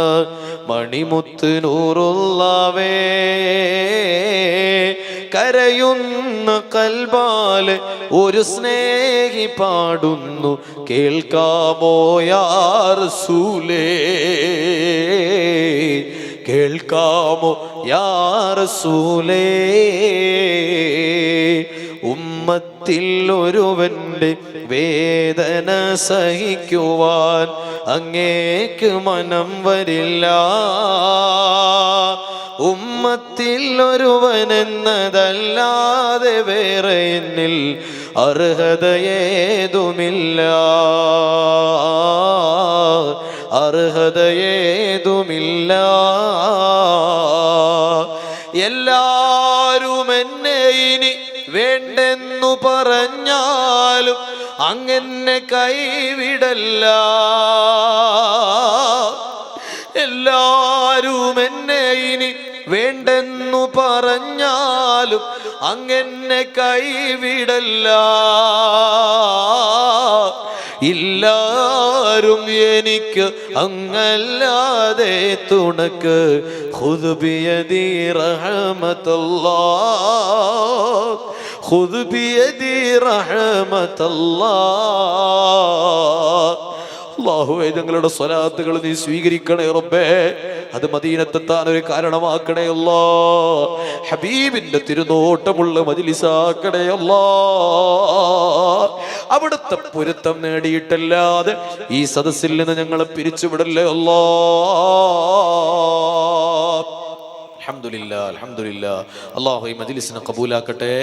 മണിമുത്ത് നൂറുള്ളവേ. കരയുന്ന കൽബാലെ ഒരു സ്നേഹി പാടുന്നു, കേൾക്കാമോ യാ റസൂലേ. കേൾക്കാമോ യാ റസൂലേ. ഉമ്മത്തിൽ ഒരുവന്റെ വേദന സഹിക്കുവാൻ അങ്ങേക്ക് മനം വരില്ല. ഉമ്മത്തിൽ ഒരുവനെന്നതല്ലാതെ വേറെ എന്നിൽ അർഹതയേതുമില്ല, അർഹതയേതുമില്ല. എല്ലാരും എന്നെ ഇനി വേണ്ടെന്നു പറഞ്ഞാലും അങ്ങനെ കൈവിടല്ല. എല്ലാരും എന്നെ ഇനി വേണ്ടെന്നു പറഞ്ഞാലും അങ്ങനെ കൈവിടല്ല. ഇല്ലാരും എനിക്ക് അങ്ങല്ലാതെ തുണക്ക്. ഖുദ് ബിയദി റഹ്മത്തുല്ലാഹ്, ഖുദ് ബിയദി റഹ്മത്തുല്ലാഹ്. അല്ലാഹുവേ, ഞങ്ങളുടെ സ്വലാത്തുകൾ നീ സ്വീകരിക്കണേ റബ്ബേ. അത് മദീനത്തെത്താൻ ഒരു കാരണമാക്കണേ അല്ലാഹ്. ഹബീബിന്റെ തിരുനോട്ടമുള്ള മജ്ലിസാക്കണേ അല്ലാഹ്. അവിടുത്തെ പൊരുത്തം നേടിയിട്ടല്ലാതെ ഈ സദസ്സിൽ നിന്ന് ഞങ്ങളെ പിരിച്ചുവിടല്ലേ അല്ലാഹ്. അൽഹംദുലില്ലാ, അൽഹംദുലില്ലാ. അല്ലാഹു ഈ മജ്ലിസിനെ ഖബൂലാക്കട്ടെ.